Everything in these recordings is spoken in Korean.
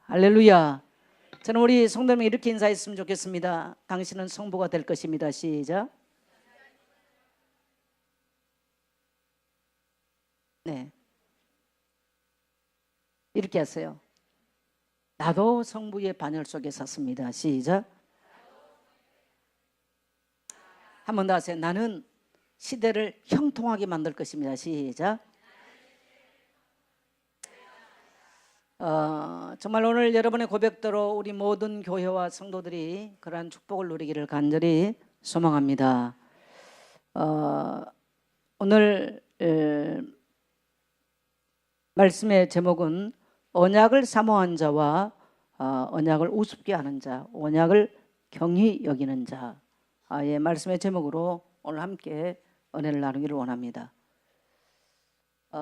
할렐루야. 저는 우리 성도님 이렇게 인사했으면 좋겠습니다. 당신은 성부가 될 것입니다. 시작. 네, 이렇게 하세요. 나도 성부의 반열 속에 섰습니다. 시작. 한 번 더 하세요. 나는 시대를 형통하게 만들 것입니다. 시작. 정말 오늘 여러분의 고백대로 우리 모든 교회와 성도들이 그러한 축복을 누리기를 간절히 소망합니다. 오늘 말씀의 제목은 언약을 사모한 자와 언약을 우습게 하는 자, 언약을 경히 여기는 자의 말씀의 제목으로 오늘 함께 은혜를 나누기를 원합니다.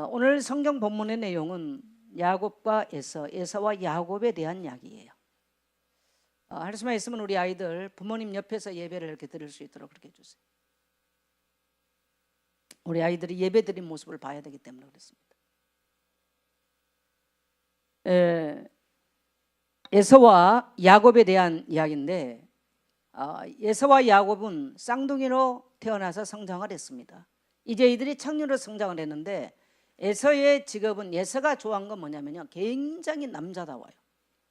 오늘 성경 본문의 내용은 야곱과 에서와 야곱에 대한 이야기예요. 할 수만 있으면 우리 아이들 부모님 옆에서 예배를 이렇게 드릴 수 있도록 그렇게 해주세요. 우리 아이들이 예배 드린 모습을 봐야 되기 때문에 그렇습니다. 에서와 야곱에 대한 이야기인데, 에서와 야곱은 쌍둥이로 태어나서 성장을 했습니다. 이제 이들이 청년으로 성장을 했는데, 에서의 직업은, 에서가 좋아한 건 뭐냐면요, 굉장히 남자다워요.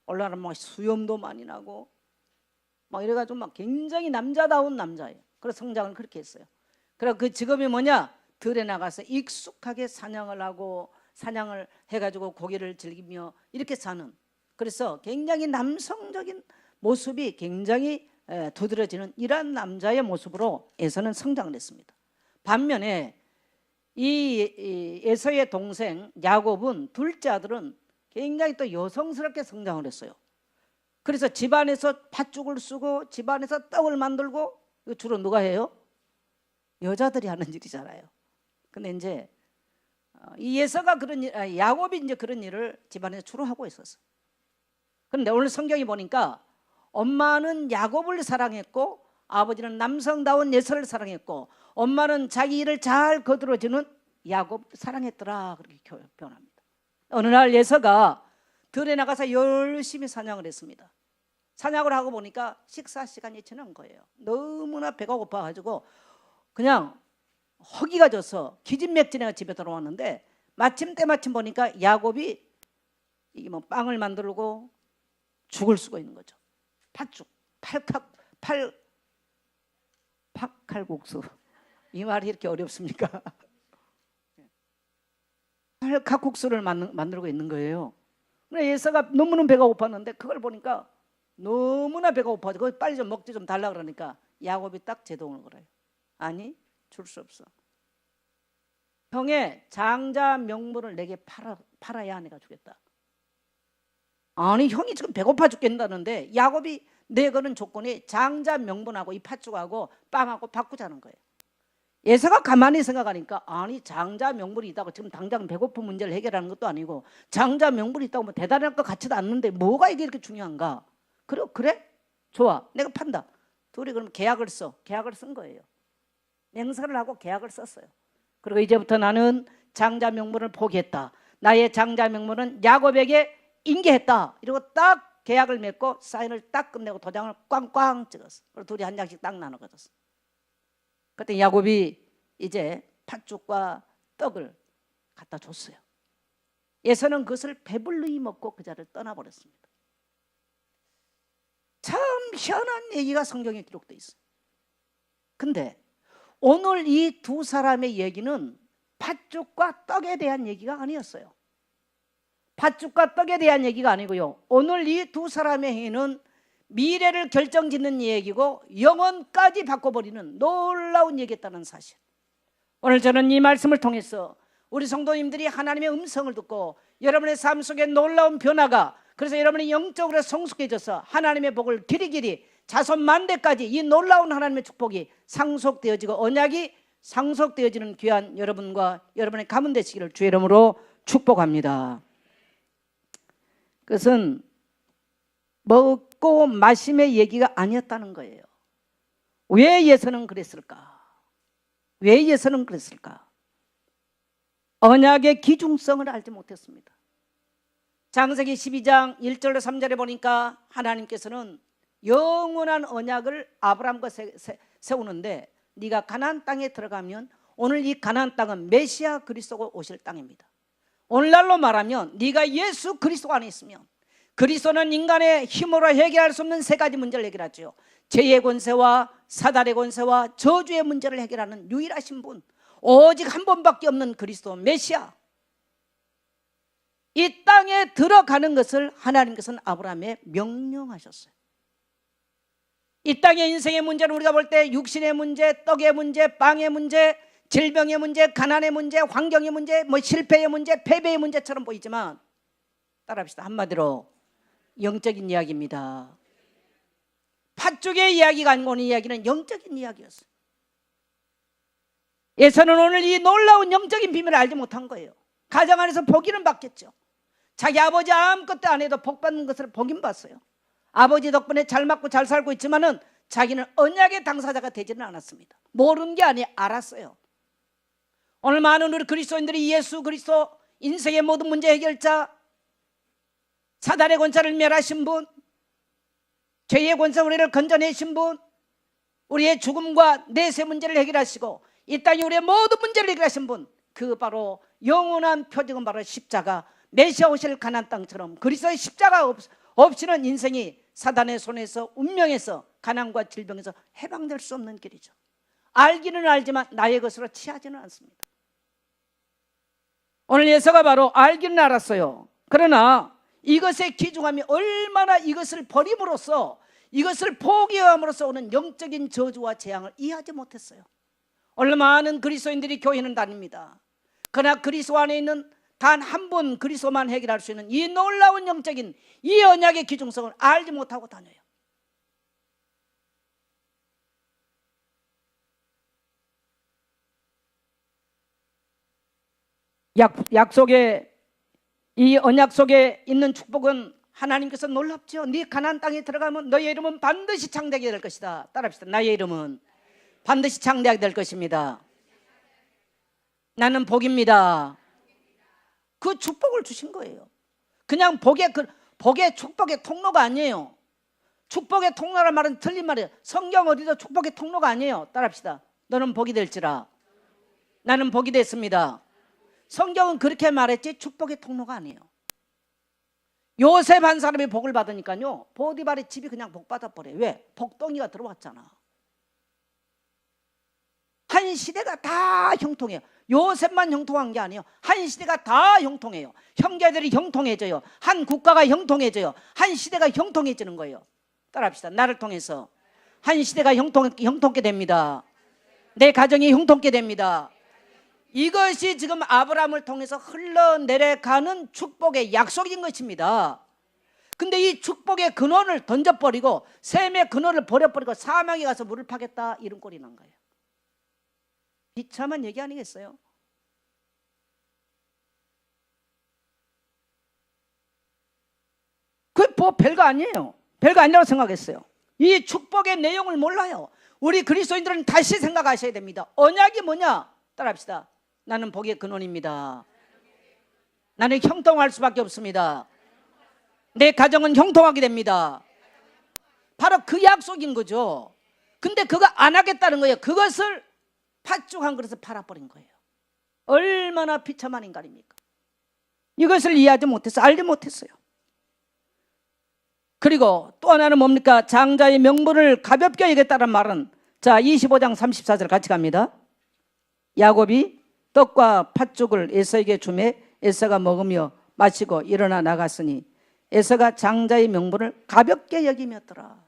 올라가면 막 수염도 많이 나고 막 이래가지고 막 굉장히 남자다운 남자예요. 그래서 성장을 그렇게 했어요. 그래서 그 직업이 뭐냐, 들에 나가서 익숙하게 사냥을 하고 사냥을 해가지고 고기를 즐기며 이렇게 사는, 그래서 굉장히 남성적인 모습이 굉장히 두드러지는 이러한 남자의 모습으로 에서는 성장을 했습니다. 반면에 이 에서의 동생 야곱은, 둘째 아들은 굉장히 또 여성스럽게 성장을 했어요. 그래서 집안에서 팥죽을 쓰고 집안에서 떡을 만들고, 이거 주로 누가 해요? 여자들이 하는 일이잖아요. 근데 이제 이 에서가 그런 일, 야곱이 이제 그런 일을 집안에서 주로 하고 있었어요. 그런데 오늘 성경이 보니까 엄마는 야곱을 사랑했고 아버지는 남성다운 에서를 사랑했고, 엄마는 자기 일을 잘 거들어주는 야곱 사랑했더라, 그렇게 표현합니다. 어느 날 에서가 들에 나가서 열심히 사냥을 했습니다. 사냥을 하고 보니까 식사 시간이 지난 거예요. 너무나 배가 고파가지고 그냥 허기가 져서 기진맥진해가 집에 들어왔는데, 때마침 보니까 야곱이 이게 뭐 빵을 만들고 죽을 쓰고 있는 거죠. 팥죽, 팥칼국수. 이 말이 이렇게 어렵습니까? 팔칼국수를 만들고 있는 거예요. 에서가 너무나 배가 고팠는데 그걸 보니까 너무나 배가 고파서 빨리 좀 먹지 좀 달라 그러니까 야곱이 딱 제동을 걸어요. 아니, 줄 수 없어. 형의 장자 명분을 내게 팔아야 내가 주겠다. 아니, 형이 지금 배고파 죽겠다는데 야곱이 내거는 조건이 장자 명분하고 이 팥죽하고 빵하고 바꾸자는 거예요. 에서가 가만히 생각하니까, 아니, 장자 명분이 있다고 지금 당장 배고픈 문제를 해결하는 것도 아니고 장자 명분이 있다고 뭐 대단할 것 같지도 않는데 뭐가 이게 이렇게 중요한가? 그래? 좋아, 내가 판다. 둘이 그럼 계약을 쓴 거예요. 맹세를 하고 계약을 썼어요. 그리고 이제부터 나는 장자 명분을 포기했다. 나의 장자 명분은 야곱에게 인계했다. 이러고 딱 계약을 맺고 사인을 딱 끝내고 도장을 꽝꽝 찍었어. 그리고 둘이 한 장씩 딱 나눠 가졌어. 그때 야곱이 이제 팥죽과 떡을 갖다 줬어요. 에서는 그것을 배불리 먹고 그 자리를 떠나버렸습니다. 참 희한한 얘기가 성경에 기록되어 있어요. 근데 오늘 이 두 사람의 얘기는 팥죽과 떡에 대한 얘기가 아니었어요. 팥죽과 떡에 대한 얘기가 아니고요, 오늘 이 두 사람의 행위는 미래를 결정짓는 얘기고 영원까지 바꿔버리는 놀라운 얘기였다는 사실. 오늘 저는 이 말씀을 통해서 우리 성도님들이 하나님의 음성을 듣고 여러분의 삶 속에 놀라운 변화가, 그래서 여러분이 영적으로 성숙해져서 하나님의 복을 길이길이 자손 만대까지 이 놀라운 하나님의 축복이 상속되어지고 언약이 상속되어지는 귀한 여러분과 여러분의 가문 되시기를 주의 이름으로 축복합니다. 그것은 먹고 마심의 얘기가 아니었다는 거예요. 왜 예서는 그랬을까? 언약의 기중성을 알지 못했습니다. 창세기 12장 1절로 3절에 보니까 하나님께서는 영원한 언약을 아브라함과 세우는데 네가 가나안 땅에 들어가면, 오늘 이 가나안 땅은 메시아 그리스도가 오실 땅입니다. 오늘날로 말하면 네가 예수 그리스도 안에 있으면, 그리스도는 인간의 힘으로 해결할 수 없는 세 가지 문제를 해결하죠. 죄의 권세와 사단의 권세와 저주의 문제를 해결하는 유일하신 분, 오직 한 번밖에 없는 그리스도 메시아, 이 땅에 들어가는 것을 하나님께서는 아브라함에 명령하셨어요. 이 땅의 인생의 문제는 우리가 볼 때 육신의 문제, 떡의 문제, 빵의 문제, 질병의 문제, 가난의 문제, 환경의 문제, 실패의 문제, 패배의 문제처럼 보이지만, 따라합시다. 한마디로 영적인 이야기입니다. 팥죽의 이야기가 아니고 오늘 이야기는 영적인 이야기였어요. 에서는 오늘 이 놀라운 영적인 비밀을 알지 못한 거예요. 가정 안에서 복이는 받겠죠. 자기 아버지 아무것도 안 해도 복 받는 것을 보긴 봤어요. 아버지 덕분에 잘 맞고 잘 살고 있지만은 자기는 언약의 당사자가 되지는 않았습니다. 모르는 게 아니에요. 알았어요. 오늘 많은 우리 그리스도인들이 예수 그리스도 인생의 모든 문제 해결자, 사단의 권세를 멸하신 분, 죄의 권세 우리를 건져내신 분, 우리의 죽음과 내세 문제를 해결하시고 이 땅에 우리의 모든 문제를 해결하신 분, 그 바로 영원한 표징은 바로 십자가, 메시아 오실 가나안 땅처럼 그리스도의 십자가 없이는 인생이 사단의 손에서, 운명에서, 가난과 질병에서 해방될 수 없는 길이죠. 알기는 알지만 나의 것으로 취하지는 않습니다. 오늘 예서가 바로 알기는 알았어요. 그러나 이것의 귀중함이 얼마나, 이것을 버림으로써, 이것을 포기함으로써 오는 영적인 저주와 재앙을 이해하지 못했어요. 얼마나 많은 그리스도인들이 교회는 다닙니다. 그러나 그리스도 안에 있는 단 한 분 그리스도만 해결할 수 있는 이 놀라운 영적인 이 언약의 기중성을 알지 못하고 다녀요. 약속의 이 언약 속에 있는 축복은 하나님께서 놀랍죠. 네 가나안 땅에 들어가면 너의 이름은 반드시 창대하게 될 것이다. 따라합시다. 나의 이름은 반드시 창대하게 될 것입니다. 나는 복입니다. 그 축복을 주신 거예요. 그냥 복의 축복의 통로가 아니에요. 축복의 통로란 말은 틀린 말이에요. 성경 어디도 축복의 통로가 아니에요. 따라합시다. 너는 복이 될지라. 나는 복이 됐습니다. 성경은 그렇게 말했지 축복의 통로가 아니에요. 요셉 한 사람이 복을 받으니까요, 보디발의 집이 그냥 복 받아버려요. 왜? 복덩이가 들어왔잖아. 한 시대가 다 형통해요. 요셉만 형통한 게 아니에요. 한 시대가 다 형통해요. 형제들이 형통해져요. 한 국가가 형통해져요. 한 시대가 형통해지는 거예요. 따라합시다. 나를 통해서 한 시대가 형통케 됩니다. 내 가정이 형통케 됩니다. 이것이 지금 아브라함을 통해서 흘러내려가는 축복의 약속인 것입니다. 근데 이 축복의 근원을 던져버리고, 셈의 근원을 버려버리고 사막에 가서 물을 파겠다, 이런 꼴이 난 거예요. 비참한 얘기 아니겠어요? 그게 뭐 별거 아니에요. 별거 아니라고 생각했어요. 이 축복의 내용을 몰라요. 우리 그리스도인들은 다시 생각하셔야 됩니다. 언약이 뭐냐? 따라합시다. 나는 복의 근원입니다. 나는 형통할 수밖에 없습니다. 내 가정은 형통하게 됩니다. 바로 그 약속인 거죠. 근데 그거 안 하겠다는 거예요. 그것을 팥죽 한 그릇을 팔아버린 거예요. 얼마나 비참한 인간입니까? 이것을 이해하지 못했어요. 알지 못했어요. 그리고 또 하나는 뭡니까? 장자의 명분을 가볍게 여겼다는 말은, 자 25장 34절 같이 갑니다. 야곱이 떡과 팥죽을 에서에게 주매 에서가 먹으며 마시고 일어나 나갔으니 에서가 장자의 명분을 가볍게 여기며더라.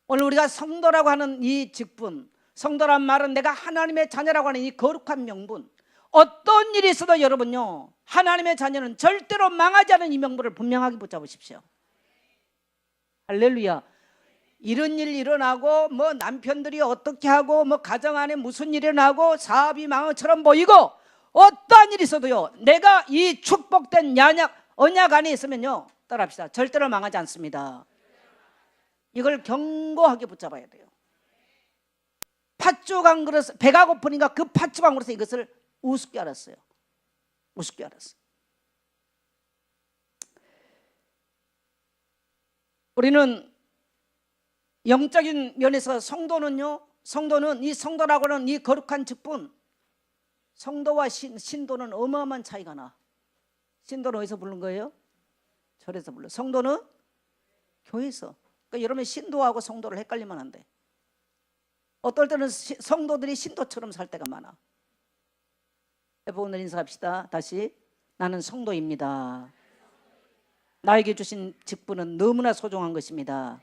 오늘 우리가 성도라고 하는 이 직분, 성도란 말은 내가 하나님의 자녀라고 하는 이 거룩한 명분, 어떤 일이 있어도 여러분요, 하나님의 자녀는 절대로 망하지 않은 이 명분을 분명하게 붙잡으십시오. 할렐루야. 이런 일 일어나고 뭐 남편들이 어떻게 하고 뭐 가정 안에 무슨 일이 일어나고 사업이 망한 것처럼 보이고 어떠한 일이 있어도요, 내가 이 축복된 언약 안에 있으면요, 따라합시다. 절대로 망하지 않습니다. 이걸 견고하게 붙잡아야 돼요. 팥죽 한 그릇, 배가 고프니까 그 팥죽 한 그릇에 이것을 우습게 알았어요. 우습게 알았어요. 우리는 영적인 면에서 성도는 이 성도라고 하는 이 거룩한 직분, 성도와 신도는 어마어마한 차이가 나. 신도는 어디서 부른 거예요? 절에서 불러. 성도는 교회에서. 그러니까 여러분이 신도하고 성도를 헷갈리면 안 돼. 어떨 때는 성도들이 신도처럼 살 때가 많아. 여러분 오늘 인사합시다. 다시. 나는 성도입니다. 나에게 주신 직분은 너무나 소중한 것입니다.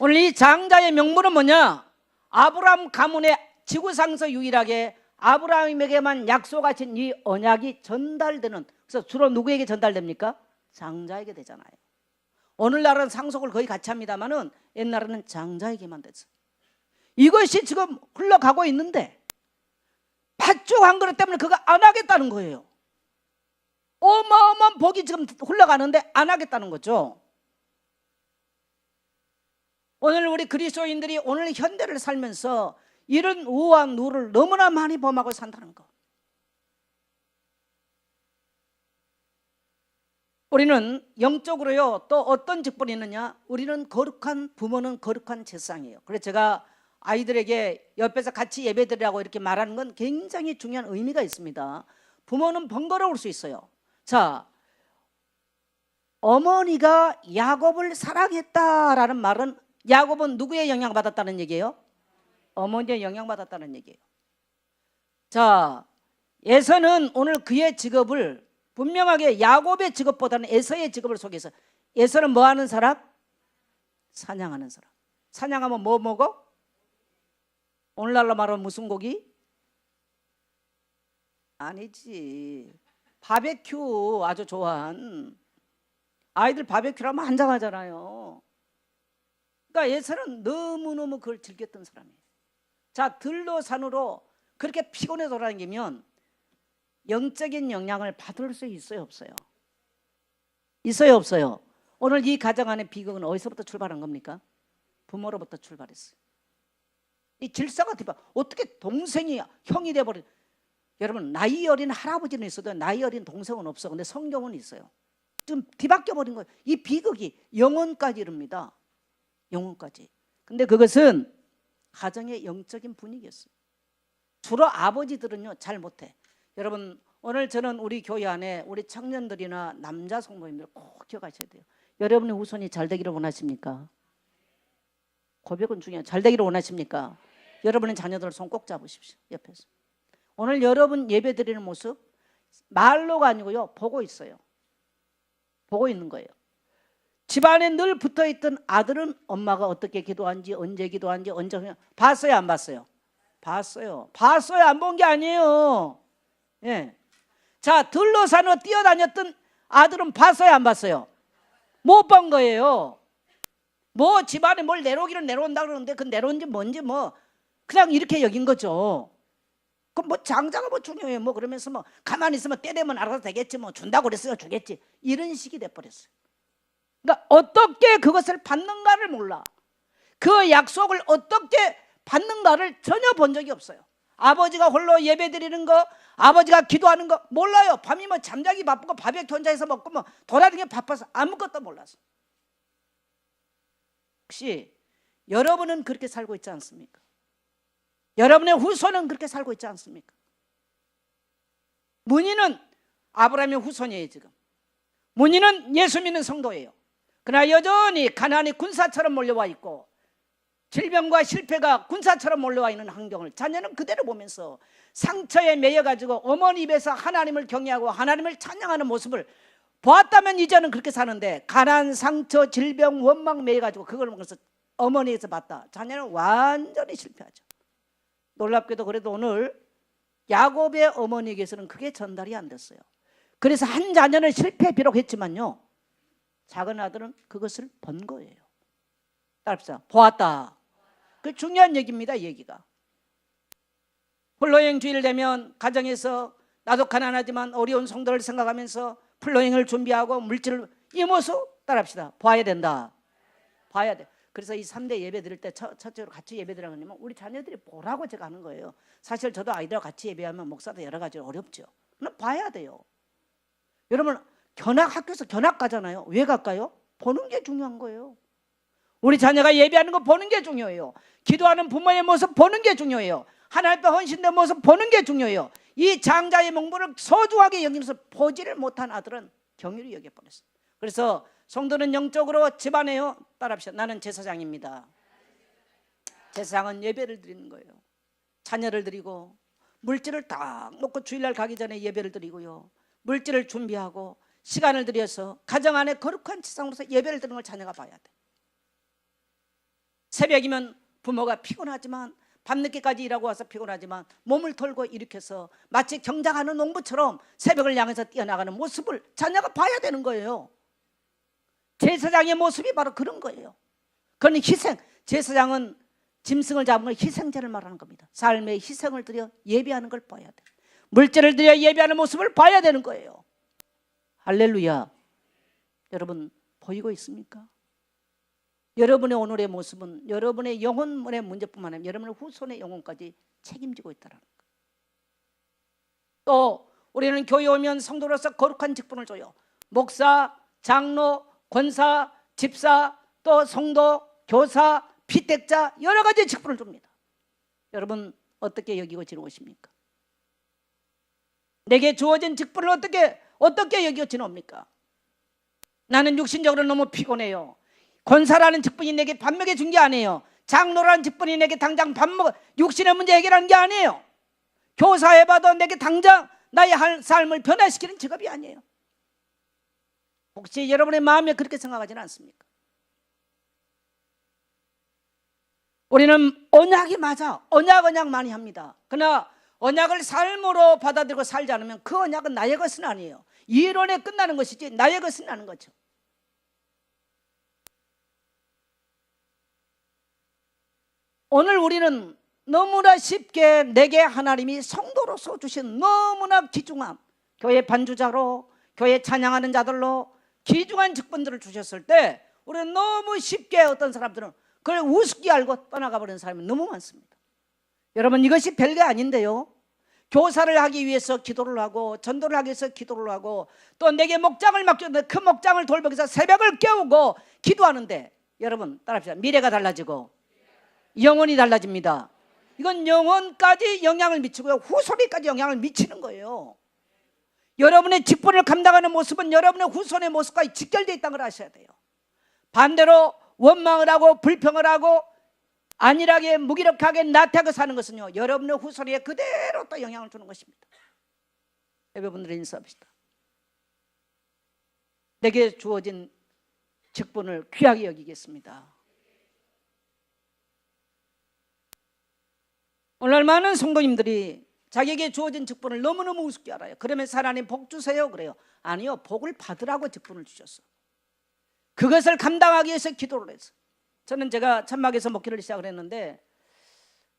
오늘 이 장자의 명분은 뭐냐? 아브라함 가문의 지구상에서 유일하게 아브라함에게만 약속하신 이 언약이 전달되는, 그래서 주로 누구에게 전달됩니까? 장자에게 되잖아요. 오늘날은 상속을 거의 같이 합니다만은 옛날에는 장자에게만 됐어요. 이것이 지금 흘러가고 있는데 팥죽 한 그릇 때문에 그거 안 하겠다는 거예요. 어마어마한 복이 지금 흘러가는데 안 하겠다는 거죠. 오늘 우리 그리스도인들이 오늘 현대를 살면서 이런 우와 누를 너무나 많이 범하고 산다는 거. 우리는 영적으로요 또 어떤 직분이 있느냐? 우리는 거룩한 부모는 거룩한 제사장이에요. 그래서 제가 아이들에게 옆에서 같이 예배드리라고 이렇게 말하는 건 굉장히 중요한 의미가 있습니다. 부모는 번거로울 수 있어요. 자, 어머니가 야곱을 사랑했다라는 말은 야곱은 누구의 영향받았다는 얘기예요? 어머니의 영향받았다는 얘기예요. 자, 에서는 오늘 그의 직업을 분명하게 야곱의 직업보다는 에서의 직업을 소개해서, 에서는 뭐 하는 사람? 사냥하는 사람. 사냥하면 뭐 먹어? 오늘날로 말하면 무슨 고기? 아니지. 바베큐 아주 좋아한. 아이들 바베큐라면 한장하잖아요. 그러니까 에서는 너무너무 그걸 즐겼던 사람이에요. 자, 들로 산으로 그렇게 피곤해 돌아다니면 영적인 영향을 받을 수 있어요, 없어요? 있어요, 없어요? 오늘 이 가정 안의 비극은 어디서부터 출발한 겁니까? 부모로부터 출발했어요. 이 질서가 뒤바, 어떻게 동생이 형이 돼버려? 여러분, 나이 어린 할아버지는 있어도 나이 어린 동생은 없어. 근데 성경은 있어요. 좀 뒤바뀌어 버린 거예요. 이 비극이 영혼까지 이릅니다. 영혼까지. 근데 그것은 가정의 영적인 분위기였어요. 주로 아버지들은요 잘 못해. 여러분, 오늘 저는 우리 교회 안에 우리 청년들이나 남자 성도님들 꼭 기억하셔야 돼요. 여러분의 후손이 잘 되기를 원하십니까? 고백은 중요해요. 잘 되기를 원하십니까? 여러분의 자녀들 손 꼭 잡으십시오. 옆에서. 오늘 여러분 예배 드리는 모습 말로가 아니고요 보고 있어요. 보고 있는 거예요. 집안에 늘 붙어있던 아들은 엄마가 어떻게 기도한지, 언제 기도한지, 언제 봤어요, 안 봤어요? 봤어요. 봤어요, 안 본 게 아니에요. 예. 자, 들로산으로 뛰어다녔던 아들은 봤어요, 안 봤어요? 못 본 거예요. 뭐 집안에 뭘 내려오기는 내려온다 그러는데 그 내려온지 뭔지 뭐 그냥 이렇게 여긴 거죠. 그럼 뭐 장자가 뭐 중요해요. 뭐 그러면서 뭐 가만히 있으면 때되면 알아서 되겠지, 뭐 준다고 그랬으니까 주겠지, 이런 식이 돼버렸어요. 그러니까 어떻게 그것을 받는가를 몰라. 그 약속을 어떻게 받는가를 전혀 본 적이 없어요. 아버지가 홀로 예배 드리는 거, 아버지가 기도하는 거 몰라요. 밤이면 잠자기 바쁘고 바베큐 혼자서 먹고 뭐 돌아다니기 바빠서 아무것도 몰라서. 혹시 여러분은 그렇게 살고 있지 않습니까? 여러분의 후손은 그렇게 살고 있지 않습니까? 문희는 아브라함의 후손이에요. 지금 문희는 예수 믿는 성도예요. 그러나 여전히 가난이 군사처럼 몰려와 있고 질병과 실패가 군사처럼 몰려와 있는 환경을 자녀는 그대로 보면서 상처에 매여가지고 어머니 입에서 하나님을 경외하고 하나님을 찬양하는 모습을 보았다면 이제는 그렇게 사는데, 가난, 상처, 질병, 원망 매여가지고 그걸 먹어서 어머니에서 봤다. 자녀는 완전히 실패하죠. 놀랍게도 그래도 오늘 야곱의 어머니에게서는 그게 전달이 안 됐어요. 그래서 한 자녀는 실패 비록 했지만요, 작은 아들은 그것을 본 거예요. 따라합시다. 보았다. 그 중요한 얘기입니다. 얘기가 플로잉 주일 되면 가정에서 나도 가난하지만 어려운 성도를 생각하면서 플로잉을 준비하고 물질을, 이 모습 따라합시다. 봐야 된다. 봐야 돼. 그래서 이 3대 예배 드릴 때 첫째로 같이 예배 드리는 거냐면 우리 자녀들이 보라고 제가 하는 거예요. 사실 저도 아이들하고 같이 예배하면 목사도 여러 가지 어렵죠. 그럼 봐야 돼요. 여러분 학교에서 견학 가잖아요. 왜 갈까요? 보는 게 중요한 거예요. 우리 자녀가 예배하는 거 보는 게 중요해요. 기도하는 부모의 모습 보는 게 중요해요. 하나님 앞에 헌신된 모습 보는 게 중요해요. 이 장자의 명분을 소중하게 여기면서 보지를 못한 아들은 경휼히 여겨버렸어요. 그래서 성도는 영적으로 집안에요. 따라합시다. 나는 제사장입니다. 제사장은 예배를 드리는 거예요. 자녀를 드리고 물질을 딱 놓고 주일날 가기 전에 예배를 드리고요. 물질을 준비하고 시간을 들여서 가정 안에 거룩한 지상으로서 예배를 드리는 걸 자녀가 봐야 돼. 새벽이면 부모가 피곤하지만 밤늦게까지 일하고 와서 피곤하지만 몸을 털고 일으켜서 마치 경작하는 농부처럼 새벽을 향해서 뛰어나가는 모습을 자녀가 봐야 되는 거예요. 제사장의 모습이 바로 그런 거예요. 그건 희생. 제사장은 짐승을 잡은 걸 희생제를 말하는 겁니다. 삶의 희생을 드려 예배하는 걸 봐야 돼. 물질을 드려 예배하는 모습을 봐야 되는 거예요. 할렐루야. 여러분 보이고 있습니까? 여러분의 오늘의 모습은 여러분의 영혼의 문제뿐만 아니라 여러분의 후손의 영혼까지 책임지고 있다는 거예요. 또 우리는 교회 오면 성도로서 거룩한 직분을 줘요. 목사, 장로, 권사, 집사, 또 성도, 교사, 피택자 여러 가지 직분을 줍니다. 여러분 어떻게 여기고 지내오십니까? 내게 주어진 직분을 어떻게 여기고 지내옵니까? 나는 육신적으로 너무 피곤해요. 권사라는 직분이 내게 밥 먹여준 게 아니에요. 장로라는 직분이 내게 당장 육신의 문제 해결하는 게 아니에요. 교사해봐도 내게 당장 나의 삶을 변화시키는 직업이 아니에요. 혹시 여러분의 마음에 그렇게 생각하지는 않습니까? 우리는 언약이 맞아. 언약 많이 합니다. 그러나 언약을 삶으로 받아들이고 살지 않으면 그 언약은 나의 것은 아니에요. 이론에 끝나는 것이지 나의 것은 아닌 거죠. 오늘 우리는 너무나 쉽게 내게 하나님이 성도로서 주신 너무나 귀중함, 교회 반주자로, 교회 찬양하는 자들로 귀중한 직분들을 주셨을 때 우리는 너무 쉽게 어떤 사람들은 그걸 우습게 알고 떠나가 버리는 사람이 너무 많습니다. 여러분 이것이 별게 아닌데요. 교사를 하기 위해서 기도를 하고 전도를 하기 위해서 기도를 하고 또 내게 목장을 맡겼는데 그 목장을 돌보기 위해서 새벽을 깨우고 기도하는데 여러분 따라합시다. 미래가 달라지고 영혼이 달라집니다. 이건 영혼까지 영향을 미치고요. 후손에까지 영향을 미치는 거예요. 여러분의 직분을 감당하는 모습은 여러분의 후손의 모습과 직결되어 있다는 걸 아셔야 돼요. 반대로 원망을 하고 불평을 하고 안일하게 무기력하게 나태하게 사는 것은요 여러분의 후손에 그대로 또 영향을 주는 것입니다. 여러분들의 인사합시다. 내게 주어진 직분을 귀하게 여기겠습니다. 오늘 많은 성도님들이 자기에게 주어진 직분을 너무너무 우습게 알아요. 그러면서 하나님 복 주세요 그래요. 아니요, 복을 받으라고 직분을 주셨어. 그것을 감당하기 위해서 기도를 했어. 저는 제가 천막에서 목회를 시작을 했는데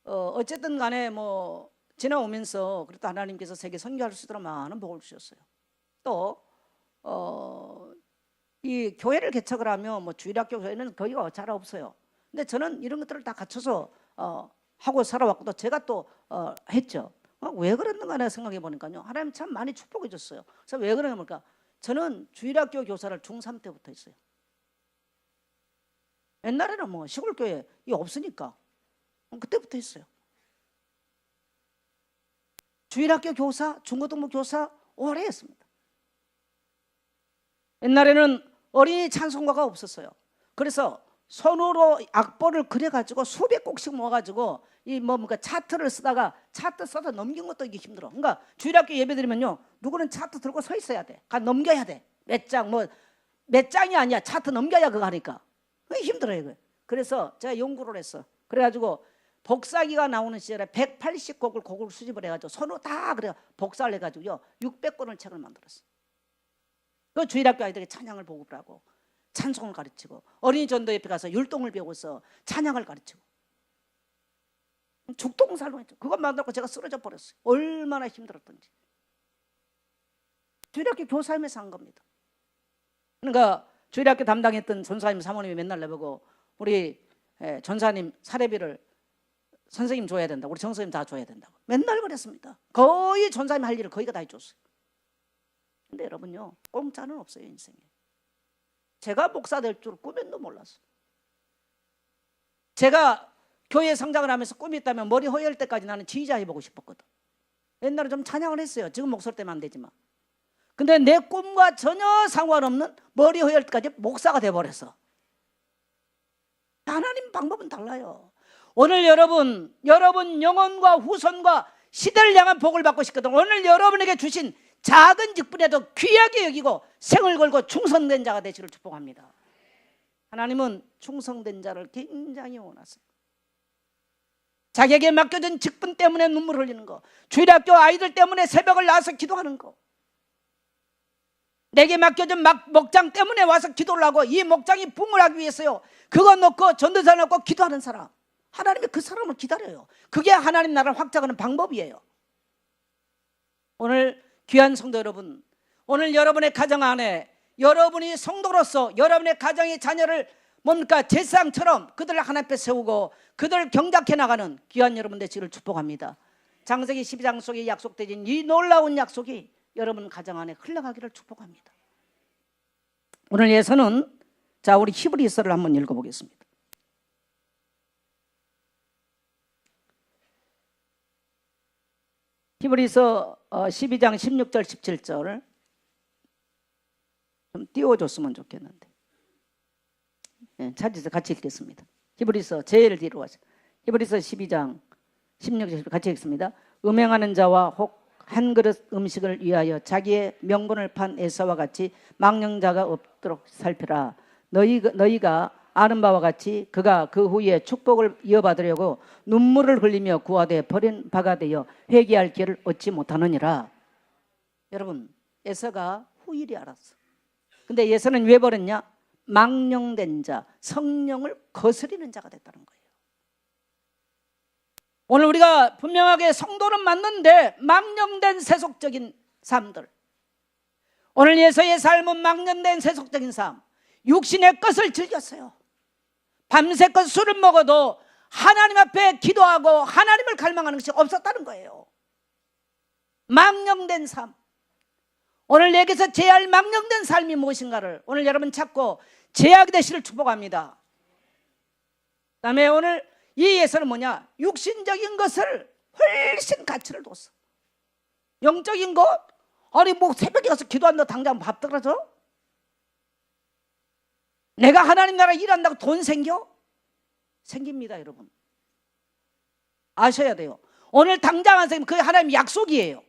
어쨌든 간에 뭐 지나오면서 그래도 하나님께서 세계 선교할 수 있도록 많은 복을 주셨어요. 또 이 교회를 개척을 하면 뭐 주일학교 교회는 거기가 잘 없어요. 근데 저는 이런 것들을 다 갖춰서 하고 살아왔고 또 제가 또 했죠. 왜 그랬는가 내가 생각해 보니까요 하나님 참 많이 축복해 줬어요. 그래서 왜 그러냐 보니까 저는 주일학교 교사를 중3 때부터 했어요. 옛날에는 뭐 시골교회 이 없으니까 그때부터 했어요. 주일학교 교사, 중고등부 교사 오래 했습니다. 옛날에는 어린이 찬송가가 없었어요. 그래서 손으로 악보를 그려가지고 수백 곡씩 모아가지고 이 뭔가 차트를 쓰다가 차트 써서 넘긴 것도 이게 힘들어. 그러니까 주일학교 예배 드리면요 누구는 차트 들고 서 있어야 돼. 넘겨야 돼. 몇 장이 아니야. 차트 넘겨야 그거 하니까. 힘들어요. 그게. 그래서 제가 연구를 했어. 그래가지고 복사기가 나오는 시절에 180곡을 수집을 해가지고 손으로 다 그래 복사를 해가지고요 600권을 책을 만들었어. 그 주일학교 아이들에게 찬양을 보급을 하고 찬송을 가르치고 어린이 전도협회 가서 율동을 배워서 찬양을 가르치고 죽동살로 했죠. 그것 만들고 제가 쓰러져 버렸어요. 얼마나 힘들었던지. 주일학교 교사임에서 한 겁니다. 그러니까 주일학교 담당했던 전사님 사모님이 맨날 내보고 우리 전사님 사례비를 선생님 줘야 된다고, 우리 정선생님 다 줘야 된다고 맨날 그랬습니다. 거의 전사님 할 일을 거의가 다 해줬어요. 근데 여러분요, 공짜는 없어요 인생에. 제가 목사 될 줄 꿈에도 몰랐어요. 제가 교회 성장을 하면서 꿈이 있다면 머리 허열 때까지 나는 지휘자 해보고 싶었거든. 옛날에 좀 찬양을 했어요. 지금 목소리 때문에 안 되지만. 근데 내 꿈과 전혀 상관없는 머리 허열 때까지 목사가 돼버렸어. 하나님 방법은 달라요. 오늘 여러분 영혼과 후손과 시대를 향한 복을 받고 싶거든. 오늘 여러분에게 주신 작은 직분에도 귀하게 여기고 생을 걸고 충성된 자가 되시기를 축복합니다. 하나님은 충성된 자를 굉장히 원하세요. 자기에게 맡겨진 직분 때문에 눈물 흘리는 거, 주일학교 아이들 때문에 새벽을 나와서 기도하는 거, 내게 맡겨진 목장 때문에 와서 기도를 하고 이 목장이 붕을 하기 위해서요, 그거 놓고 전도사 놓고 기도하는 사람, 하나님이 그 사람을 기다려요. 그게 하나님 나라를 확장하는 방법이에요. 오늘 귀한 성도 여러분, 오늘 여러분의 가정 안에 여러분이 성도로서 여러분의 가정의 자녀를 뭔가 제사장처럼 그들을 하나님 앞에 세우고 그들을 경작해 나가는 귀한 여러분 되시기를 축복합니다. 창세기 12장 속에 약속되진 이 놀라운 약속이 여러분 가정 안에 흘러가기를 축복합니다. 오늘 예서는 자, 우리 히브리서를 한번 읽어보겠습니다. 히브리서 12장 16절 17절을 좀 띄워줬으면 좋겠는데, 찾으세요. 같이 읽겠습니다. 히브리서 제일 뒤로 가세요. 히브리서 12장 16절 같이 읽습니다. 음행하는 자와 혹 한 그릇 음식을 위하여 자기의 명분을 판 에사와 같이 망령자가 없도록 살펴라. 너희가 아는 바와 같이 그가 그 후에 축복을 이어받으려고 눈물을 흘리며 구하되 버린 바가 되어 회개할 기회를 얻지 못하느니라. 여러분, 에서가 후일이 알았어. 근데 에서는 왜 버렸냐? 망령된 자, 성령을 거스리는 자가 됐다는 거예요. 오늘 우리가 분명하게 성도는 맞는데 망령된 세속적인 삶들, 오늘 예서의 삶은 망령된 세속적인 삶, 육신의 것을 즐겼어요. 밤새껏 술을 먹어도 하나님 앞에 기도하고 하나님을 갈망하는 것이 없었다는 거예요. 망령된 삶. 오늘 내게서 제할 망령된 삶이 무엇인가를 오늘 여러분 찾고 제하게 되시를 축복합니다. 그 다음에 오늘 이 예서는 뭐냐? 육신적인 것을 훨씬 가치를 뒀어. 영적인 것? 아니 뭐 새벽에 가서 기도한다 당장 밥 떨어져? 내가 하나님 나라 일한다고 돈 생겨? 생깁니다 여러분. 아셔야 돼요. 오늘 당장 안 생기면 그게 하나님 약속이에요.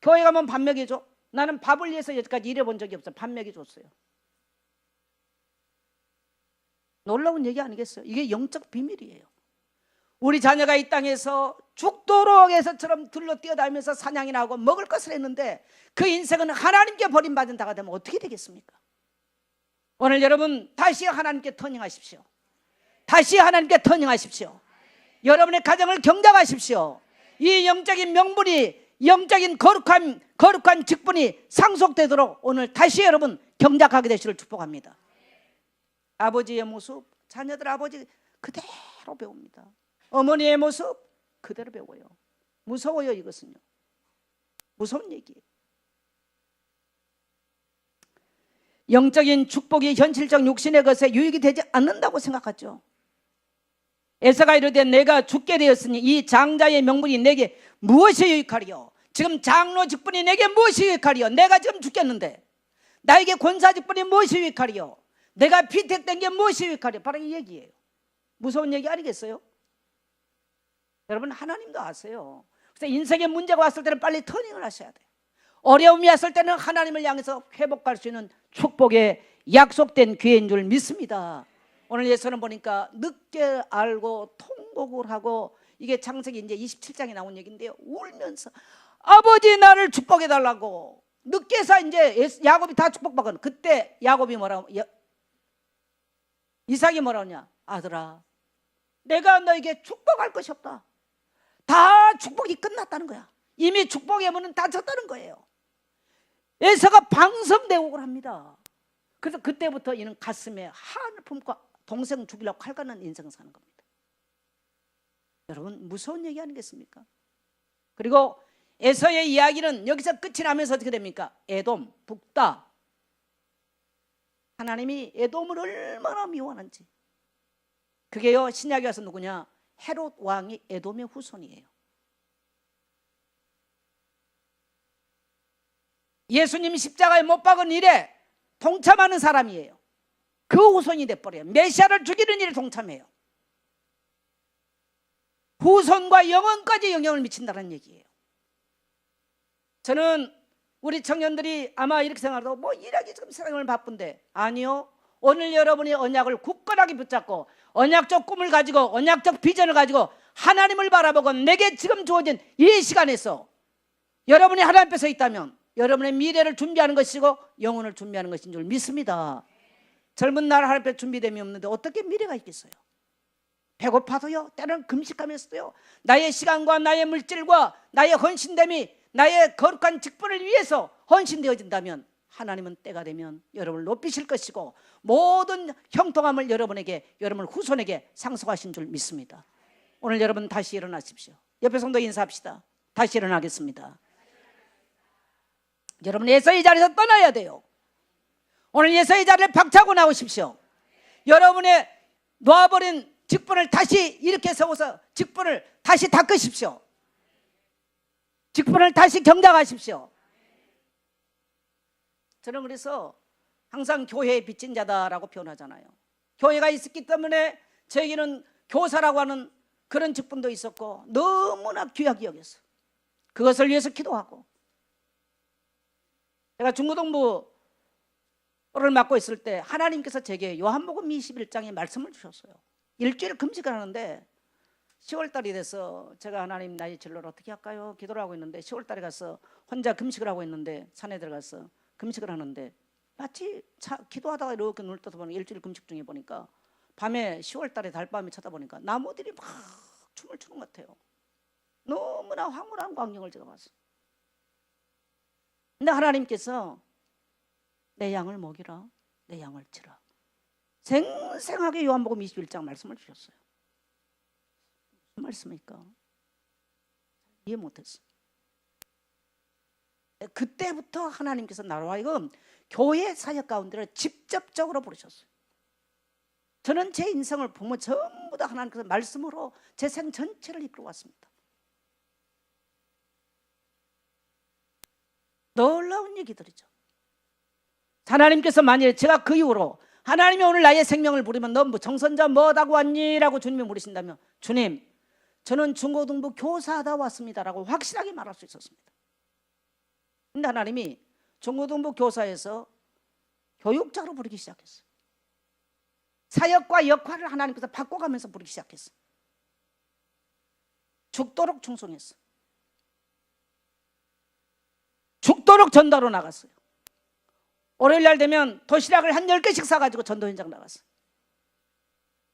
교회 가면 밥 먹여줘? 나는 밥을 위해서 여기까지 일해본 적이 없어. 밥 먹여줬어요. 놀라운 얘기 아니겠어요? 이게 영적 비밀이에요. 우리 자녀가 이 땅에서 죽도록 에서처럼 들러 뛰어다니면서 사냥이나 하고 먹을 것을 했는데 그 인생은 하나님께 버림받은 자가 되면 어떻게 되겠습니까? 오늘 여러분 다시 하나님께 터닝하십시오. 다시 하나님께 터닝하십시오. 여러분의 가정을 경작하십시오. 이 영적인 명분이, 영적인 거룩한 직분이 상속되도록 오늘 다시 여러분 경작하게 되시기를 축복합니다. 아버지의 모습, 자녀들 아버지 그대로 배웁니다. 어머니의 모습 그대로 배워요. 무서워요. 이것은요, 무서운 얘기예요. 영적인 축복이 현실적 육신의 것에 유익이 되지 않는다고 생각하죠. 에서가 이르되 내가 죽게 되었으니 이 장자의 명분이 내게 무엇이 유익하리요? 지금 장로 직분이 내게 무엇이 유익하리요? 내가 지금 죽겠는데 나에게 권사 직분이 무엇이 유익하리요? 내가 피택된 게 무엇이 유익하리요? 바로 이 얘기예요. 무서운 얘기 아니겠어요? 여러분 하나님도 아세요. 그래서 인생에 문제가 왔을 때는 빨리 터닝을 하셔야 돼요. 어려움이 왔을 때는 하나님을 향해서 회복할 수 있는 축복의 약속된 기회인 줄 믿습니다. 오늘 예서는 보니까 늦게 알고 통곡을 하고, 이게 창세기 이제 27장에 나온 얘기인데요, 울면서 아버지 나를 축복해 달라고. 늦게서 이제 야곱이 다 축복받은, 그때 야곱이 뭐라고, 이삭이 뭐라고 하냐? 아들아, 내가 너에게 축복할 것이 없다. 다 축복이 끝났다는 거야. 이미 축복의 문은 닫혔다는 거예요. 에서가 방성대옥을 합니다. 그래서 그때부터 이는 가슴에 한을 품고 동생 죽이려고 칼가는 인생을 사는 겁니다. 여러분, 무서운 얘기 아니겠습니까? 그리고 에서의 이야기는 여기서 끝이 나면서 어떻게 됩니까? 에돔, 북다. 하나님이 에돔을 얼마나 미워하는지. 그게요, 신약에 와서 누구냐? 헤롯 왕이 에돔의 후손이에요. 예수님이 십자가에 못 박은 일에 동참하는 사람이에요. 그 후손이 돼버려요. 메시아를 죽이는 일에 동참해요. 후손과 영혼까지 영향을 미친다는 얘기예요. 저는 우리 청년들이 아마 이렇게 생각하고 뭐 일하기 지금 세상을 바쁜데, 아니요. 오늘 여러분이 언약을 굳건하게 붙잡고 언약적 꿈을 가지고 언약적 비전을 가지고 하나님을 바라보고 내게 지금 주어진 이 시간에서 여러분이 하나님 앞에 서 있다면 여러분의 미래를 준비하는 것이고 영혼을 준비하는 것인 줄 믿습니다. 젊은 날 하나님 앞에 준비됨이 없는데 어떻게 미래가 있겠어요? 배고파도요, 때로는 금식하면서도요, 나의 시간과 나의 물질과 나의 헌신됨이 나의 거룩한 직분을 위해서 헌신되어진다면 하나님은 때가 되면 여러분을 높이실 것이고 모든 형통함을 여러분에게, 여러분 후손에게 상속하신 줄 믿습니다. 오늘 여러분 다시 일어나십시오. 옆에 성도 인사합시다. 다시 일어나겠습니다. 여러분 예서의 자리에서 떠나야 돼요. 오늘 예서의 자리를 박차고 나오십시오. 여러분의 놓아버린 직분을 다시 이렇게 세워서 직분을 다시 닦으십시오. 직분을 다시 경작하십시오. 저는 그래서 항상 교회의 빚진 자다라고 표현하잖아요. 교회가 있었기 때문에 저에게는 교사라고 하는 그런 직분도 있었고 너무나 귀하게 여겼어요. 그것을 위해서 기도하고, 제가 중고등부를 맡고 있을 때 하나님께서 제게 요한복음 21장의 말씀을 주셨어요. 일주일 금식을 하는데 10월달이 돼서 제가 하나님 나의 진로를 어떻게 할까요? 기도를 하고 있는데 10월달에 가서 혼자 금식을 하고 있는데 산에 들어가서 금식을 하는데 마치 기도하다가 이렇게 눈을 떠서 보니까 일주일 금식 중에 보니까 밤에 10월달에 달밤에 쳐다보니까 나무들이 막 춤을 추는 것 같아요. 너무나 황홀한 광경을 제가 봤어요. 근데 하나님께서 내 양을 먹이라, 내 양을 치라, 생생하게 요한복음 21장 말씀을 주셨어요. 무슨 말씀입니까? 이해 못했어요. 그때부터 하나님께서 나로 하여금 교회 사역 가운데를 직접적으로 부르셨어요. 저는 제 인생을 보면 전부 다 하나님께서 말씀으로 제 생 전체를 이끌어 왔습니다. 놀라운 얘기들이죠. 하나님께서 만약에 제가 그 이후로 하나님이 오늘 나의 생명을 부리면 너 뭐 정선자 뭐하다고 왔니? 라고 주님이 물으신다면 주님, 저는 중고등부 교사하다 왔습니다라고 확실하게 말할 수 있었습니다. 근데 하나님이 중고등부 교사에서 교육자로 부르기 시작했어요. 사역과 역할을 하나님께서 바꿔가면서 부르기 시작했어요. 죽도록 충성했어요. 죽도록 전도로 나갔어요. 월요일 날 되면 도시락을 한 10개씩 사가지고 전도 현장 나갔어요.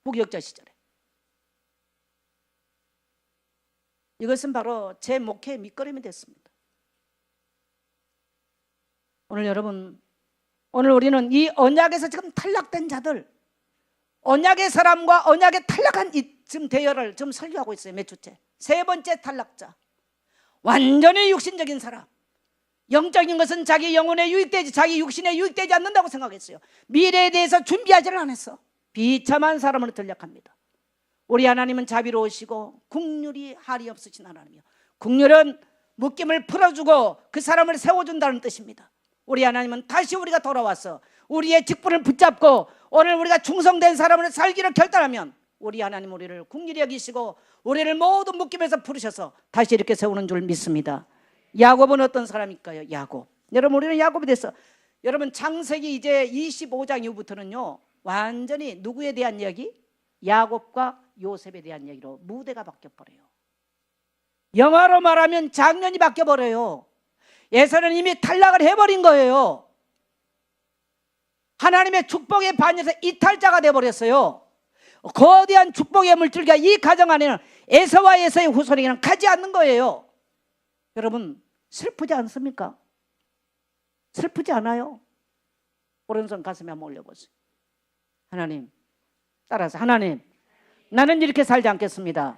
무기력자 시절에. 이것은 바로 제 목회의 밑거름이 됐습니다. 오늘 여러분, 오늘 우리는 이 언약에서 지금 탈락된 자들, 언약의 사람과 언약에 탈락한 이 지금 대열을 지금 설교하고 있어요. 몇 주째. 세 번째 탈락자, 완전히 육신적인 사람. 영적인 것은 자기 영혼에 유익되지 자기 육신에 유익되지 않는다고 생각했어요. 미래에 대해서 준비하지를 않았어. 비참한 사람으로 전락합니다. 우리 하나님은 자비로우시고 국률이 할이 없으신 하나님이요, 국률은 묶임을 풀어주고 그 사람을 세워준다는 뜻입니다. 우리 하나님은 다시 우리가 돌아와서 우리의 직분을 붙잡고 오늘 우리가 충성된 사람으로 살기를 결단하면 우리 하나님 우리를 국률이 여기시고 우리를 모든 묶임에서 풀으셔서 다시 이렇게 세우는 줄 믿습니다. 야곱은 어떤 사람일까요? 야곱. 여러분, 우리는 야곱에 대해서, 여러분 창세기 이제 25장 이후부터는요 완전히 누구에 대한 이야기? 야곱과 요셉에 대한 이야기로 무대가 바뀌어버려요. 영화로 말하면 장면이 바뀌어버려요. 에서는 이미 탈락을 해버린 거예요. 하나님의 축복에 반해서 이탈자가 되어버렸어요. 거대한 축복의 물줄기가 이 가정 안에는 에서와 에서의 후손에게는 가지 않는 거예요. 여러분 슬프지 않습니까? 슬프지 않아요? 오른손 가슴에 한번 올려보세요. 하나님, 따라서 하나님, 나는 이렇게 살지 않겠습니다.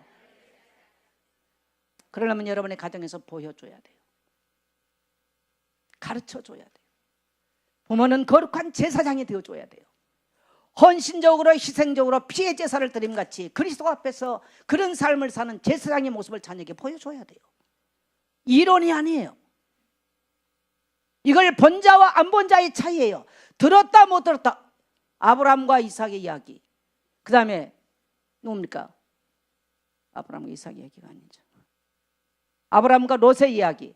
그러려면 여러분의 가정에서 보여줘야 돼요. 가르쳐줘야 돼요. 부모는 거룩한 제사장이 되어줘야 돼요. 헌신적으로 희생적으로 피의 제사를 드림같이 그리스도 앞에서 그런 삶을 사는 제사장의 모습을 자녀에게 보여줘야 돼요. 이론이 아니에요. 이걸 본 자와 안 본 자의 차이예요. 들었다 못 들었다. 아브라함과 이삭의 이야기, 그 다음에 누굽니까? 아브라함과 이삭의 이야기가 아니죠. 아브라함과 롯의 이야기,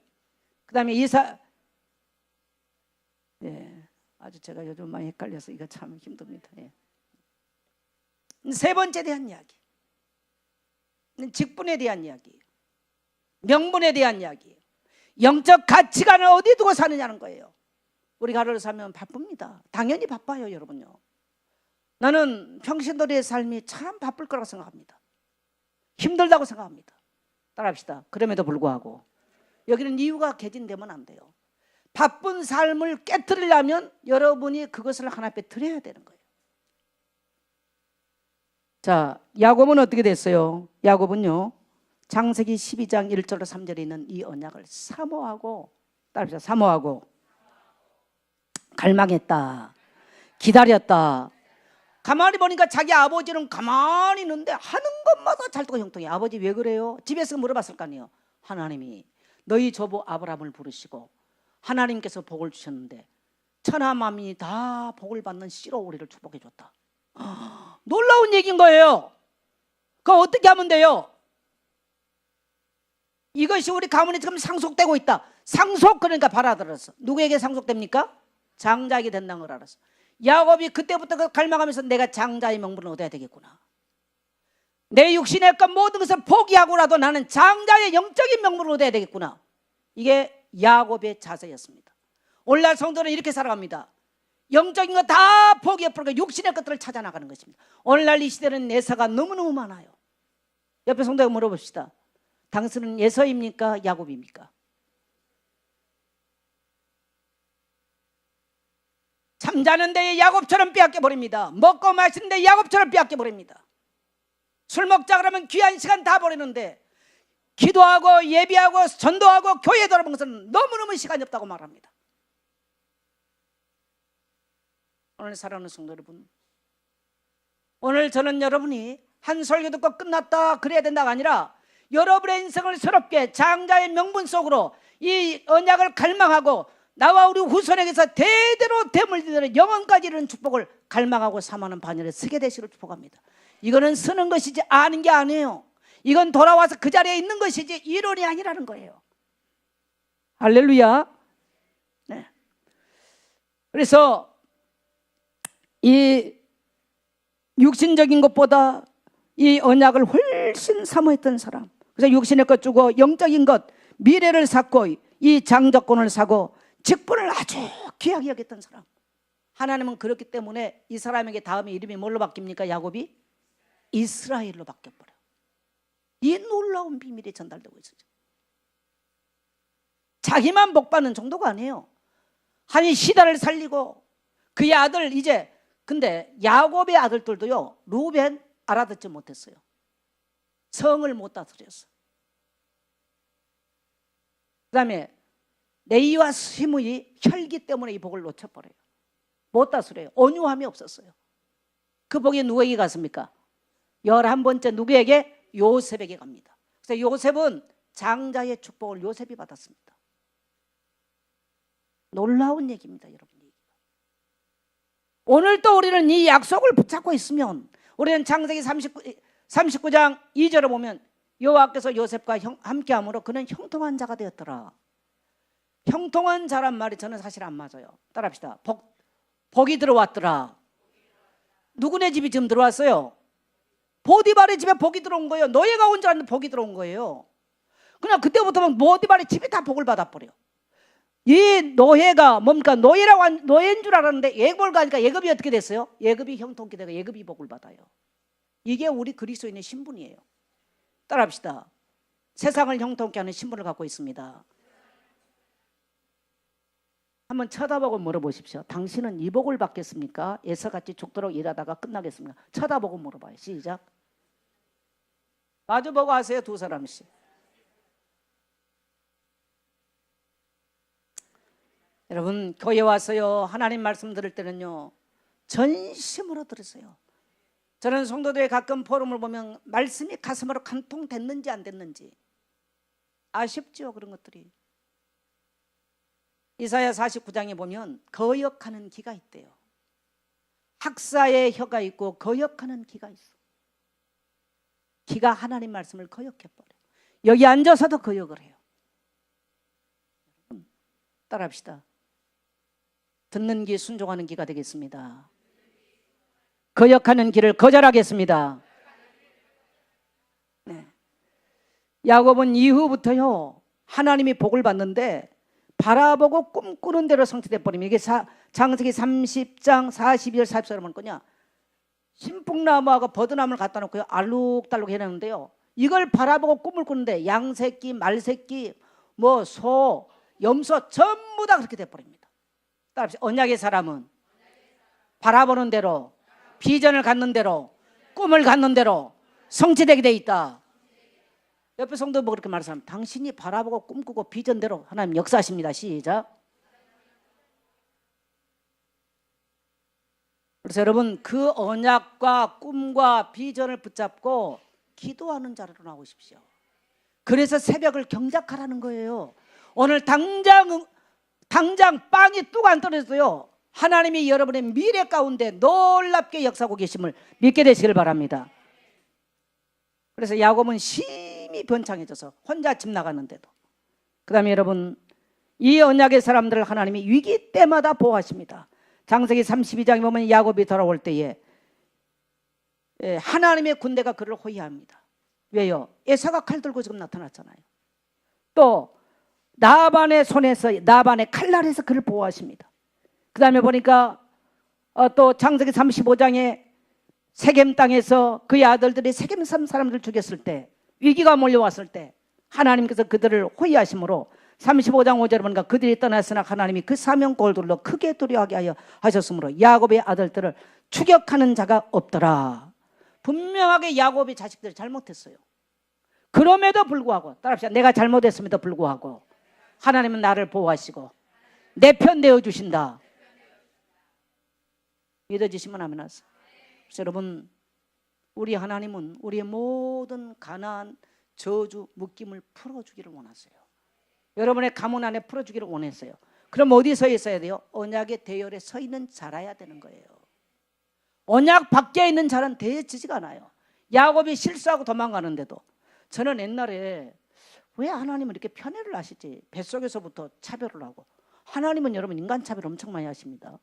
그 다음에 아주 제가 요즘 많이 헷갈려서 이거 참 힘듭니다. 세 번째에 대한 이야기, 직분에 대한 이야기, 명분에 대한 이야기, 영적 가치관을 어디 두고 사느냐는 거예요. 우리가 하루를 살면 바쁩니다. 당연히 바빠요, 여러분요. 나는 평신도리의 삶이 참 바쁠 거라고 생각합니다. 힘들다고 생각합니다. 따라합시다. 그럼에도 불구하고 여기는 이유가 개진되면 안 돼요. 바쁜 삶을 깨뜨리려면 여러분이 그것을 하나 앞에 드려야 되는 거예요. 자, 야곱은 어떻게 됐어요? 야곱은요, 창세기 12장 1절로 3절에 있는 이 언약을 사모하고, 따라합시다. 사모하고 갈망했다. 기다렸다. 가만히 보니까 자기 아버지는 가만히 있는데 하는 것마다 잘되고 형통해. 아버지 왜 그래요? 집에서 물어봤을 거 아니에요. 하나님이 너희 조부 아브라함을 부르시고 하나님께서 복을 주셨는데 천하만민이 다 복을 받는 씨로 우리를 축복해 줬다. 놀라운 얘기인 거예요. 그거 어떻게 하면 돼요? 이것이 우리 가문에 지금 상속되고 있다. 상속, 그러니까 받아들였어. 누구에게 상속됩니까? 장자에게 된다는 걸 알았어. 야곱이 그때부터 갈망하면서 내가 장자의 명분을 얻어야 되겠구나. 내 육신의 것 모든 것을 포기하고라도 나는 장자의 영적인 명분을 얻어야 되겠구나. 이게 야곱의 자세였습니다. 오늘날 성도는 이렇게 살아갑니다. 영적인 거 다 포기해버리고 육신의 것들을 찾아 나가는 것입니다. 오늘날 이 시대는 내사가 너무너무 많아요. 옆에 성도에게 물어봅시다. 당신은 예서입니까? 야곱입니까? 잠자는 데에 야곱처럼 빼앗겨버립니다. 먹고 마시는 데 야곱처럼 빼앗겨버립니다. 술 먹자 그러면 귀한 시간 다 버리는데 기도하고 예비하고 전도하고 교회 돌아보는 것은 너무너무 시간이 없다고 말합니다. 오늘 사랑하는 성도 여러분, 오늘 저는 여러분이 한 설교 듣고 끝났다 그래야 된다가 아니라 여러분의 인생을 새롭게 장자의 명분 속으로 이 언약을 갈망하고 나와 우리 후손에게서 대대로 대물리는 영원까지 이르는 축복을 갈망하고 사모하는 반열에 서게 되시기를 축복합니다. 이거는 쓰는 것이지 아는 게 아니에요. 이건 돌아와서 그 자리에 있는 것이지 이론이 아니라는 거예요. 할렐루야. 네. 그래서 이 육신적인 것보다 이 언약을 훨씬 사모했던 사람, 그래서 육신의 것 주고 영적인 것, 미래를 쌓고 이 장자권을 사고 직분을 아주 귀하게 여겼던 사람. 하나님은 그렇기 때문에 이 사람에게 다음에 이름이 뭘로 바뀝니까? 야곱이 이스라엘로 바뀌어버려. 이 놀라운 비밀이 전달되고 있어요. 자기만 복받는 정도가 아니에요. 한 시대를 살리고 그의 아들 이제, 근데 야곱의 아들들도요, 루벤 알아듣지 못했어요. 성을 못 다스렸어. 그 다음에 레이와 시므이 혈기 때문에 이 복을 놓쳐버려요. 못 다스려요. 온유함이 없었어요. 그 복이 누구에게 갔습니까? 11번째 누구에게? 요셉에게 갑니다. 그래서 요셉은 장자의 축복을 요셉이 받았습니다. 놀라운 얘기입니다, 여러분. 오늘도 우리는 이 약속을 붙잡고 있으면, 우리는 창세기 39장 2절을 보면 여호와께서 요셉과 함께함으로 그는 형통한 자가 되었더라. 형통한 자란 말이 저는 사실 안 맞아요. 따라합시다. 복이 들어왔더라. 누구네 집이 지금 들어왔어요? 보디발의 집에 복이 들어온 거예요. 노예가 온 줄 알았는데 복이 들어온 거예요. 그냥 그때부터는 보디발의 집이 다 복을 받아버려. 이 노예가 뭡니까? 노예인 줄 알았는데 예급을 가니까 예급이 어떻게 됐어요? 예급이 형통케 되고 예급이 복을 받아요. 이게 우리 그리스도인의 신분이에요. 따라합시다. 세상을 형통케 하는 신분을 갖고 있습니다. 한번 쳐다보고 물어보십시오. 당신은 이 복을 받겠습니까? 에서같이 죽도록 일하다가 끝나겠습니까? 쳐다보고 물어봐요. 시작. 마주보고 하세요. 두 사람씩. 여러분 교회 와서요 하나님 말씀 들을 때는요 전심으로 들으세요. 저는 성도들의 가끔 포럼을 보면 말씀이 가슴으로 간통 됐는지 안 됐는지 아쉽죠. 그런 것들이. 이사야 49장에 보면 거역하는 기가 있대요. 학사의 혀가 있고 거역하는 기가 있어. 기가 하나님 말씀을 거역해버려. 여기 앉아서도 거역을 해요. 따라합시다. 듣는 귀 순종하는 귀가 되겠습니다. 거역하는 귀를 거절하겠습니다. 네. 야곱은 이후부터요 하나님이 복을 받는데 바라보고 꿈꾸는 대로 성취돼 버리면 이게 창세기 30장 42절 44절 뭘 거냐? 신풍나무하고 버드나무를 갖다 놓고요 알록달록 해놨는데요. 이걸 바라보고 꿈을 꾸는데 양새끼, 말새끼, 뭐 소, 염소 전부 다 그렇게 돼 버립니다. 따라합시다. 언약의 사람은 바라보는 대로, 비전을 갖는 대로, 꿈을 갖는 대로 성취되게 돼 있다. 옆에 성도 뭐 그렇게 말하면 당신이 바라보고 꿈꾸고 비전대로 하나님 역사하십니다. 시작. 그래서 여러분 그 언약과 꿈과 비전을 붙잡고 기도하는 자리로 나오십시오. 그래서 새벽을 경작하라는 거예요. 오늘 당장 빵이 뚝 안 떨어져도요 하나님이 여러분의 미래 가운데 놀랍게 역사하고 계심을 믿게 되시길 바랍니다. 그래서 야곱은 심히 번창해져서 혼자 집 나갔는데도 그 다음에 여러분 이 언약의 사람들을 하나님이 위기 때마다 보호하십니다. 창세기 32장에 보면 야곱이 돌아올 때에 하나님의 군대가 그를 호위합니다. 왜요? 에사가 칼 들고 지금 나타났잖아요. 또 나반의 손에서 나반의 칼날에서 그를 보호하십니다. 그 다음에 보니까 또 창세기 35장에 세겜 땅에서 그의 아들들이 세겜 사람들을 죽였을 때 위기가 몰려왔을 때 하나님께서 그들을 호위하심으로 35장 5절에 보니까 그들이 떠났으나 하나님이 그 사명골 둘러 크게 두려워하게 하여 하셨으므로 야곱의 아들들을 추격하는 자가 없더라. 분명하게 야곱의 자식들이 잘못했어요. 그럼에도 불구하고 따라합시다. 내가 잘못했음에도 불구하고 하나님은 나를 보호하시고 내 편 되어 주신다. 믿어지시면 아멘 하세요. 그래서 여러분 우리 하나님은 우리의 모든 가난, 저주, 묶임을 풀어주기를 원하세요. 여러분의 가문 안에 풀어주기를 원했어요. 그럼 어디 서 있어야 돼요? 언약의 대열에 서 있는 자라야 되는 거예요. 언약 밖에 있는 자는 대해지지가 않아요. 야곱이 실수하고 도망가는데도 저는 옛날에 왜 하나님은 이렇게 편애를 하시지? 뱃속에서부터 차별을 하고. 하나님은 여러분 인간 차별 엄청 많이 하십니다.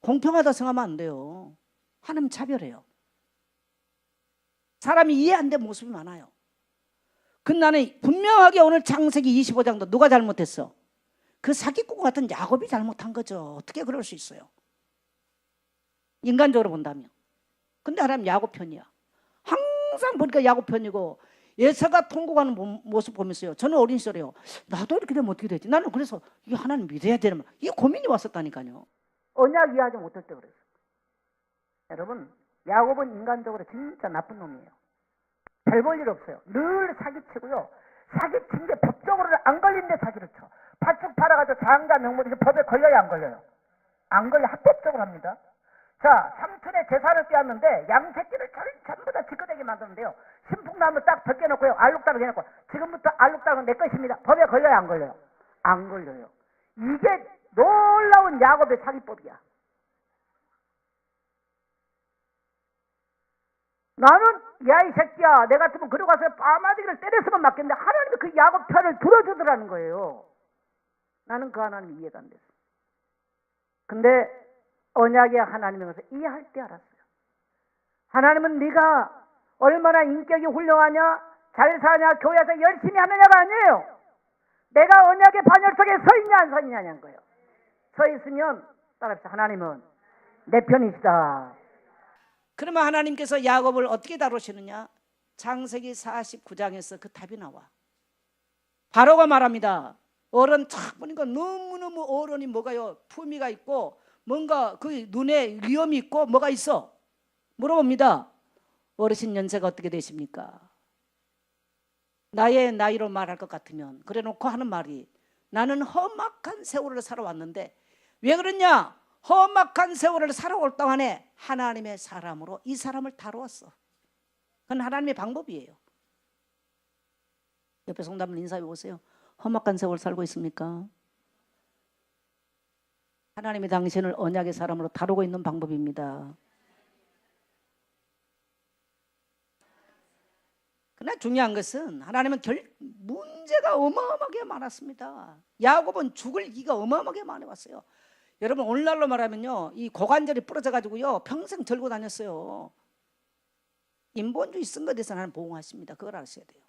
공평하다 생각하면 안 돼요. 하나님 차별해요. 사람이 이해 안 된 모습이 많아요. 근데 나는 분명하게 오늘 창세기 25장도 누가 잘못했어? 그 사기꾼 같은 야곱이 잘못한 거죠. 어떻게 그럴 수 있어요? 인간적으로 본다면. 근데 하나님 야곱 편이야. 항상 보니까 야곱 편이고 예서가 통곡하는 모습 보면서요. 저는 어린 시절에요. 나도 이렇게 되면 어떻게 되지? 나는 그래서 이 하나님 믿어야 되는 이 고민이 왔었다니까요. 언약 이해하지 못할 때 그랬어요. 여러분 야곱은 인간적으로 진짜 나쁜 놈이에요. 별 볼 일 없어요. 늘 사기치고요. 사기친 게 법적으로는 안 걸리는데 사기를 쳐. 팥죽 팔아가지고 장자 명목이 법에 걸려요 안 걸려요? 안 걸려. 합법적으로 합니다. 자, 삼촌의 재산을 빼앗는데 양새끼를 전부 다 지꺼대게 만드는데요. 신풍나무 딱 벗겨놓고요. 알록달록 해놓고 지금부터 알록달록 내 것입니다. 법에 걸려요 안 걸려요? 안 걸려요. 이게 놀라운 야곱의 사기법이야. 나는 야 이 새끼야 내 같으면 그러고 가서 빠마디기를 때렸으면 맞겠는데 하나님이 그 야곱 편을 들어주더라는 거예요. 나는 그 하나님이 이해가 안 됐어. 근데 언약의 하나님에서 이해할 때 알았어요. 하나님은 네가 얼마나 인격이 훌륭하냐 잘 사냐 교회에서 열심히 하느냐가 아니에요. 내가 언약의 반열 속에 서 있냐 안 서 있냐는 거예요. 서 있으면 따라합시다. 하나님은 내 편이시다. 그러면 하나님께서 야곱을 어떻게 다루시느냐? 창세기 49장에서 그 답이 나와. 바로가 말합니다. 어른 탁 보니까 너무너무 어른이 뭐가요? 품위가 있고 뭔가 그 눈에 위엄이 있고 뭐가 있어? 물어봅니다. 어르신 연세가 어떻게 되십니까? 나의 나이로 말할 것 같으면 그래 놓고 하는 말이 나는 험악한 세월을 살아왔는데 왜 그러냐? 험악한 세월을 살아올 동안에 하나님의 사람으로 이 사람을 다루었어. 그건 하나님의 방법이에요. 옆에 성도분 인사해 보세요. 험악한 세월 살고 있습니까? 하나님이 당신을 언약의 사람으로 다루고 있는 방법입니다. 그러나 중요한 것은 하나님은 문제가 어마어마하게 많았습니다. 야곱은 죽을 기가 어마어마하게 많이 왔어요. 여러분 오늘날로 말하면요, 이 고관절이 부러져 가지고요 평생 들고 다녔어요. 인본주의 쓴 것에 대해서 하나님 보응하십니다. 그걸 아셔야 돼요.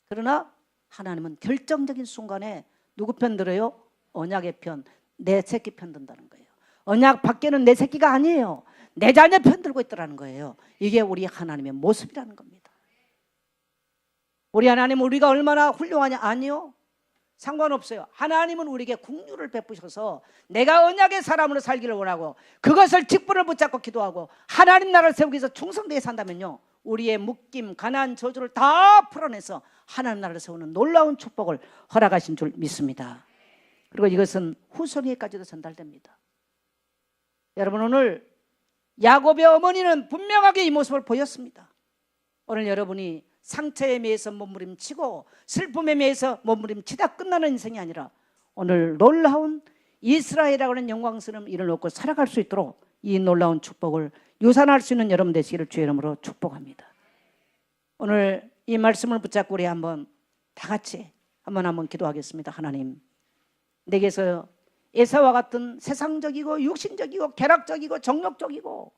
그러나 하나님은 결정적인 순간에 누구 편 들어요? 언약의 편, 내 새끼 편 든다는 거예요. 언약 밖에는 내 새끼가 아니에요. 내 자녀 편 들고 있더라는 거예요. 이게 우리 하나님의 모습이라는 겁니다. 우리 하나님은 우리가 얼마나 훌륭하냐? 아니요, 상관없어요. 하나님은 우리에게 긍휼을 베푸셔서 내가 언약의 사람으로 살기를 원하고 그것을 직분을 붙잡고 기도하고 하나님 나라를 세우기 위해서 충성되게 산다면요, 우리의 묶임, 가난, 저주를 다 풀어내서 하나님 나라를 세우는 놀라운 축복을 허락하신 줄 믿습니다. 그리고 이것은 후손에게까지도 전달됩니다. 여러분 오늘 야곱의 어머니는 분명하게 이 모습을 보였습니다. 오늘 여러분이 상처에 매여서 몸부림치고 슬픔에 매여서 몸부림치다 끝나는 인생이 아니라 오늘 놀라운 이스라엘이라고 하는 영광스러운 일을 놓고 살아갈 수 있도록 이 놀라운 축복을 유산할 수 있는 여러분 되시기를 주의 이름으로 축복합니다. 오늘 이 말씀을 붙잡고 우리 한번 다 같이 한번 기도하겠습니다. 하나님, 내게서 에사와 같은 세상적이고 육신적이고 쾌락적이고 정욕적이고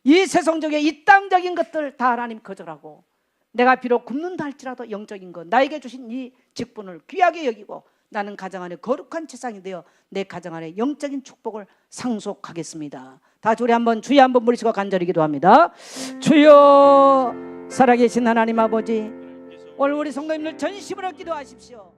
이 세상적인 이 땅적인 것들 다 하나님 거절하고 내가 비록 굶는다 할지라도 영적인 것 나에게 주신 이 직분을 귀하게 여기고 나는 가정 안에 거룩한 재상이 되어 내 가정 안에 영적인 축복을 상속하겠습니다. 다 우리 한번 주여 한번 부르시고 간절히 기도합니다. 주여, 살아계신 하나님 아버지, 오늘 우리 성도님들 전심으로 기도하십시오.